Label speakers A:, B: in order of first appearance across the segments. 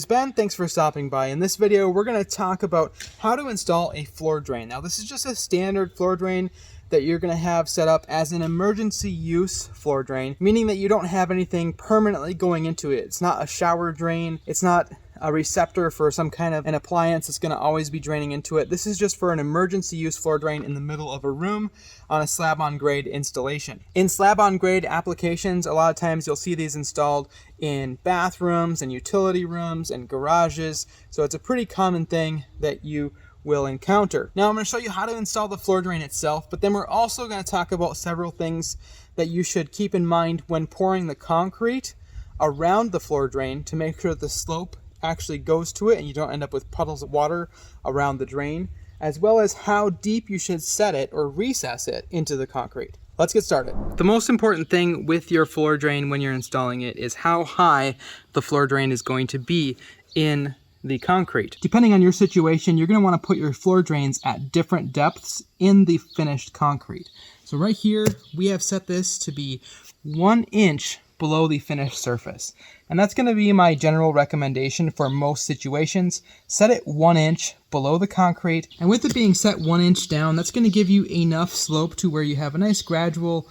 A: name's Ben. Thanks for stopping by. In this video, we're going to talk about how to install a floor drain. Now, this is just a standard floor drain that you're going to have set up as an emergency use floor drain, meaning that you don't have anything permanently going into it. It's not a shower drain. It's not a receptor for some kind of an appliance that's going to always be draining into it. This is just for an emergency use floor drain in the middle of a room on a slab on grade installation. In slab on grade applications, a lot of times you'll see these installed in bathrooms and utility rooms and garages. So it's a pretty common thing that you will encounter. Now I'm going to show you how to install the floor drain itself, but then we're also going to talk about several things that you should keep in mind when pouring the concrete around the floor drain to make sure that the slope actually goes to it and you don't end up with puddles of water around the drain, as well as how deep you should set it or recess it into the concrete. Let's get started. The most important thing with your floor drain when you're installing it is how high the floor drain is going to be in the concrete. Depending on your situation, you're going to want to put your floor drains at different depths in the finished concrete. So right here, we have set this to be 1 inch below the finished surface. And that's going to be my general recommendation for most situations. Set it 1 inch below the concrete. And with it being set 1 inch down, that's going to give you enough slope to where you have a nice gradual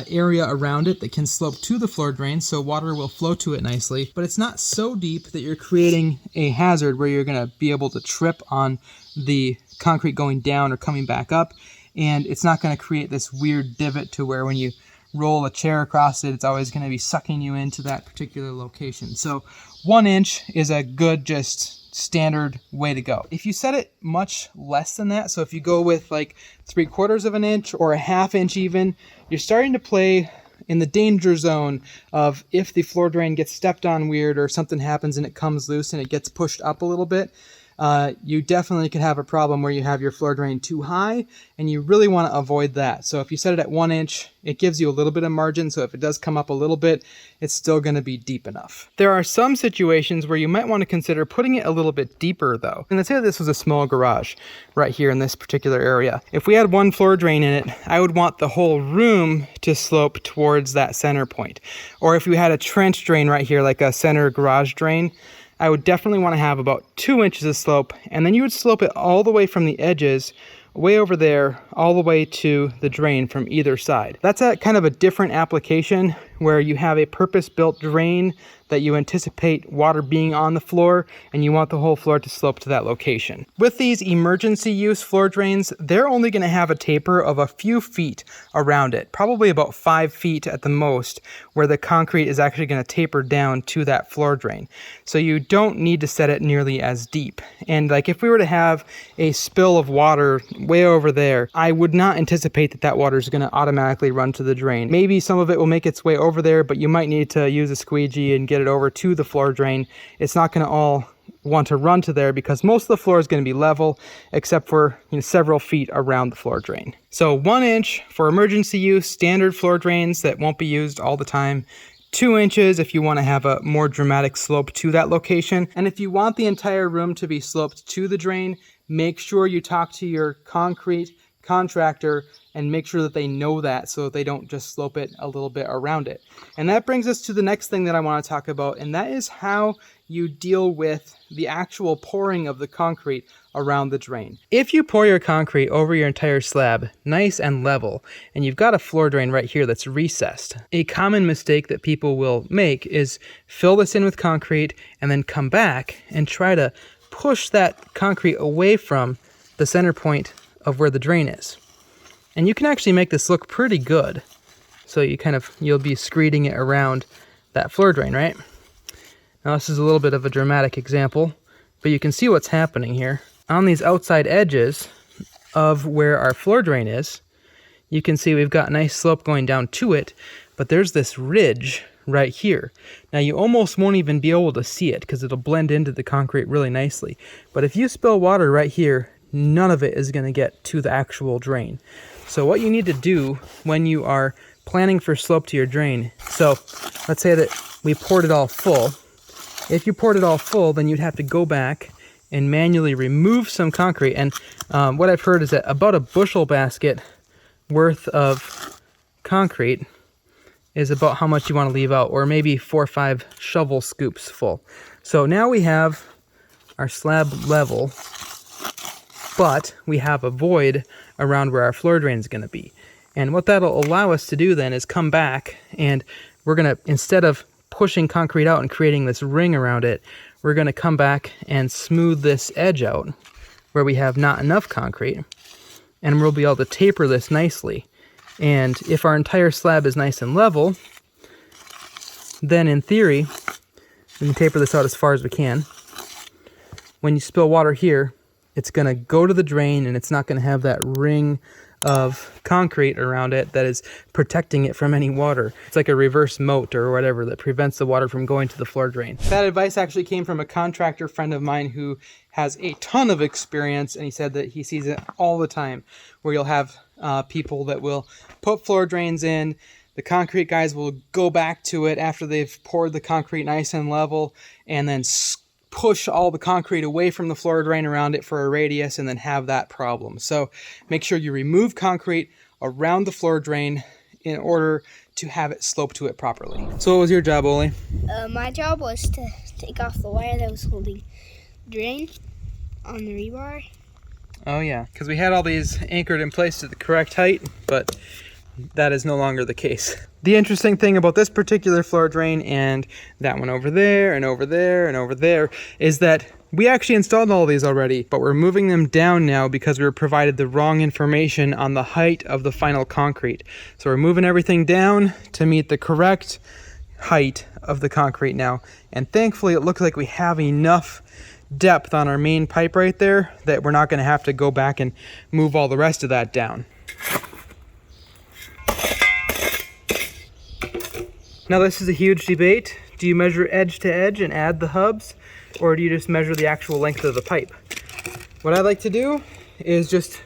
A: area around it that can slope to the floor drain, so water will flow to it nicely. But it's not so deep that you're creating a hazard where you're going to be able to trip on the concrete going down or coming back up. And it's not going to create this weird divot to where when you roll a chair across it, it's always going to be sucking you into that particular location. So 1 inch is a good, just standard way to go. If you set it much less than that, so if you go with like 3/4 of an inch or a 1/2 inch even, you're starting to play in the danger zone of if the floor drain gets stepped on weird or something happens and it comes loose and it gets pushed up a little bit. You definitely could have a problem where you have your floor drain too high, and you really want to avoid that. So if you set it at 1 inch, it gives you a little bit of margin, so if it does come up a little bit, it's still going to be deep enough. There are some situations where you might want to consider putting it a little bit deeper though. And let's say that this was a small garage right here in this particular area. If we had one floor drain in it, I would want the whole room to slope towards that center point. Or if you had a trench drain right here, like a center garage drain, I would definitely want to have about 2 inches of slope, and then you would slope it all the way from the edges, way over there, all the way to the drain from either side. That's a kind of a different application where you have a purpose-built drain that you anticipate water being on the floor, and you want the whole floor to slope to that location. With these emergency use floor drains, they're only going to have a taper of a few feet around it, probably about 5 feet at the most, where the concrete is actually going to taper down to that floor drain. So you don't need to set it nearly as deep. And like if we were to have a spill of water way over there, I would not anticipate that that water is going to automatically run to the drain. Maybe some of it will make its way over there, but you might need to use a squeegee and get it over to the floor drain. It's not going to all want to run to there because most of the floor is going to be level except for several feet around the floor drain. So 1 inch for emergency use, standard floor drains that won't be used all the time. 2 inches if you want to have a more dramatic slope to that location. And if you want the entire room to be sloped to the drain, make sure you talk to your concrete contractor and make sure that they know that so that they don't just slope it a little bit around it. And that brings us to the next thing that I want to talk about, and that is how you deal with the actual pouring of the concrete around the drain. If you pour your concrete over your entire slab nice and level, and you've got a floor drain right here that's recessed, a common mistake that people will make is fill this in with concrete and then come back and try to push that concrete away from the center point of where the drain is. And you can actually make this look pretty good. So you'll be screeding it around that floor drain, right? Now this is a little bit of a dramatic example, but you can see what's happening here. On these outside edges of where our floor drain is, you can see we've got a nice slope going down to it, but there's this ridge right here. Now you almost won't even be able to see it because it'll blend into the concrete really nicely. But if you spill water right here, none of it is going to get to the actual drain. So what you need to do when you are planning for slope to your drain, so let's say that we poured it all full. If you poured it all full, then you'd have to go back and manually remove some concrete. And what I've heard is that about a bushel basket worth of concrete is about how much you want to leave out, or maybe 4 or 5 shovel scoops full. So now we have our slab level, but we have a void around where our floor drain is going to be. And what that'll allow us to do then is come back, and we're going to, instead of pushing concrete out and creating this ring around it, we're going to come back and smooth this edge out where we have not enough concrete, and we'll be able to taper this nicely. And if our entire slab is nice and level, then in theory, we can taper this out as far as we can. When you spill water here, it's going to go to the drain, and it's not going to have that ring of concrete around it that is protecting it from any water. It's like a reverse moat or whatever that prevents the water from going to the floor drain. That advice actually came from a contractor friend of mine who has a ton of experience, and he said that he sees it all the time, where you'll have people that will put floor drains in. The concrete guys will go back to it after they've poured the concrete nice and level, and then push all the concrete away from the floor drain around it for a radius, and then have that problem. So make sure you remove concrete around the floor drain in order to have it slope to it properly. So what was your job, Oli?
B: My job was to take off the wire that was holding the drain on the rebar.
A: Oh yeah, because we had all these anchored in place to the correct height, but that is no longer the case. The interesting thing about this particular floor drain, and that one over there and over there and over there, is that we actually installed all these already, but we're moving them down now because we were provided the wrong information on the height of the final concrete. So we're moving everything down to meet the correct height of the concrete now. And thankfully it looks like we have enough depth on our main pipe right there that we're not going to have to go back and move all the rest of that down. Now this is a huge debate. Do you measure edge to edge and add the hubs, or do you just measure the actual length of the pipe? What I like to do is just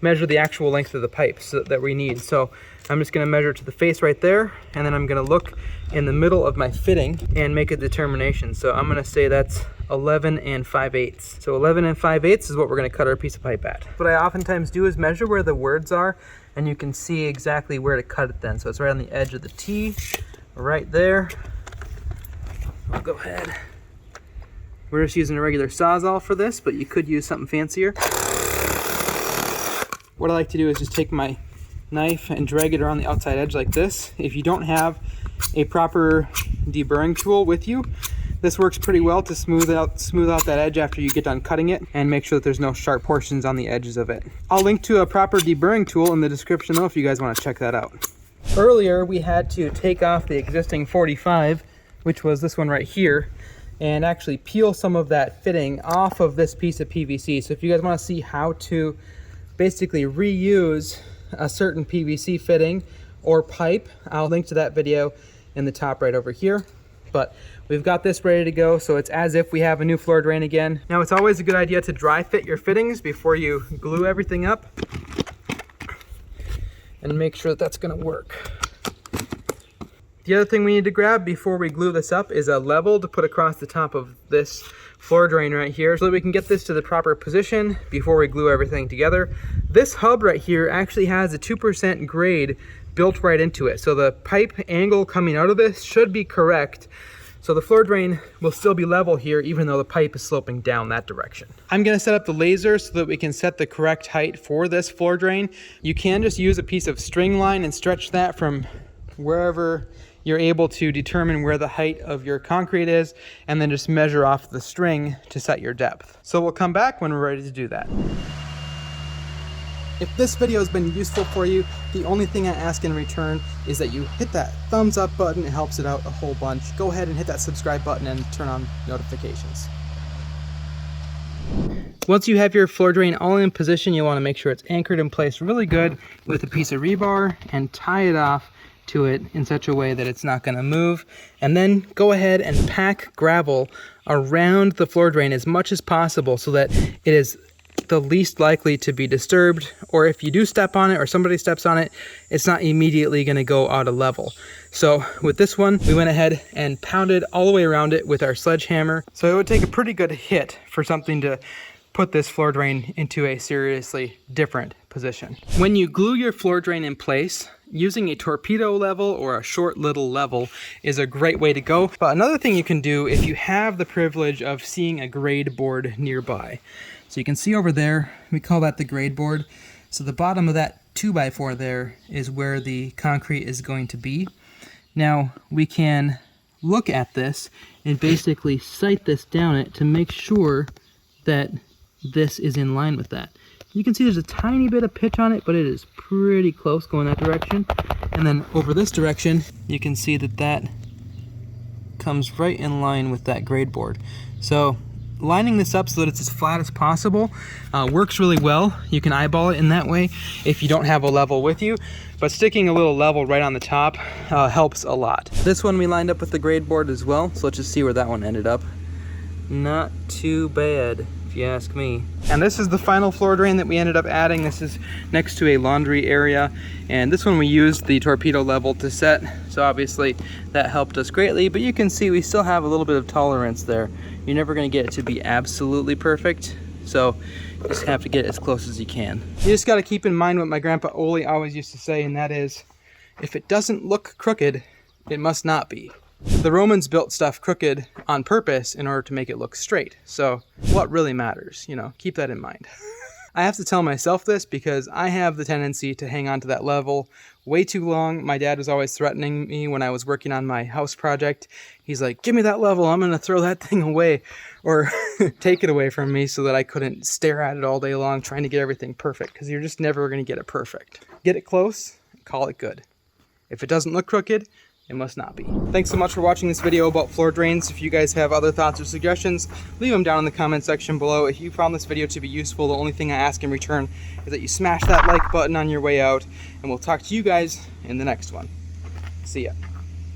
A: measure the actual length of the pipe that we need. So I'm just going to measure to the face right there, and then I'm going to look in the middle of my fitting and make a determination. So I'm going to say that's 11 5/8. So 11 5/8 is what we're going to cut our piece of pipe at. What I oftentimes do is measure where the words are, and you can see exactly where to cut it then. So it's right on the edge of the T, right there. I'll go ahead. We're just using a regular Sawzall for this, but you could use something fancier. What I like to do is just take my knife and drag it around the outside edge like this. If you don't have a proper deburring tool with you, this works pretty well to smooth out that edge after you get done cutting it, and make sure that there's no sharp portions on the edges of it. I'll link to a proper deburring tool in the description though if you guys want to check that out. Earlier we had to take off the existing 45, which was this one right here, and actually peel some of that fitting off of this piece of PVC. So if you guys want to see how to basically reuse a certain PVC fitting or pipe, I'll link to that video in the top right over here. But we've got this ready to go, so it's as if we have a new floor drain again. Now it's always a good idea to dry fit your fittings before you glue everything up, and make sure that that's going to work. The other thing we need to grab before we glue this up is a level to put across the top of this floor drain right here, so that we can get this to the proper position before we glue everything together. This hub right here actually has a 2% grade built right into it, so the pipe angle coming out of this should be correct. So the floor drain will still be level here, even though the pipe is sloping down that direction. I'm gonna set up the laser so that we can set the correct height for this floor drain. You can just use a piece of string line and stretch that from wherever you're able to determine where the height of your concrete is, and then just measure off the string to set your depth. So we'll come back when we're ready to do that. If this video has been useful for you, the only thing I ask in return is that you hit that thumbs up button. It helps it out a whole bunch. Go ahead and hit that subscribe button and turn on notifications. Once you have your floor drain all in position, you want to make sure it's anchored in place really good with a piece of rebar, and tie it off to it in such a way that it's not going to move. And then go ahead and pack gravel around the floor drain as much as possible so that it is the least likely to be disturbed, or if you do step on it or somebody steps on it, it's not immediately going to go out of level. So with this one, we went ahead and pounded all the way around it with our sledgehammer. So it would take a pretty good hit for something to put this floor drain into a seriously different position. When you glue your floor drain in place, using a torpedo level or a short little level is a great way to go. But another thing you can do if you have the privilege of seeing a grade board nearby. So you can see over there, we call that the grade board. So the bottom of that 2x4 there is where the concrete is going to be. Now we can look at this and basically sight this down it to make sure that this is in line with that. You can see there's a tiny bit of pitch on it, but it is pretty close going that direction. And then over this direction, you can see that that comes right in line with that grade board. So lining this up so that it's as flat as possible works really well. You can eyeball it in that way if you don't have a level with you, but sticking a little level right on the top helps a lot. This one we lined up with the grade board as well, so let's just see where that one ended up. Not too bad, if you ask me. And this is the final floor drain that we ended up adding. This is next to a laundry area, and this one we used the torpedo level to set, so obviously that helped us greatly, but you can see we still have a little bit of tolerance there. You're never going to get it to be absolutely perfect, so you just have to get as close as you can. You just got to keep in mind what my grandpa Oli always used to say, and that is, if it doesn't look crooked, it must not be. The Romans built stuff crooked on purpose in order to make it look straight. So what really matters, you know, keep that in mind. I have to tell myself this because I have the tendency to hang on to that level way too long. My dad was always threatening me when I was working on my house project. He's like, give me that level, I'm gonna throw that thing away, or take it away from me so that I couldn't stare at it all day long trying to get everything perfect, because you're just never gonna get it perfect. Get it close, call it good. If it doesn't look crooked, it must not be. Thanks so much for watching this video about floor drains. If you guys have other thoughts or suggestions, leave them down in the comment section below. If you found this video to be useful, the only thing I ask in return is that you smash that like button on your way out, and we'll talk to you guys in the next one. See ya.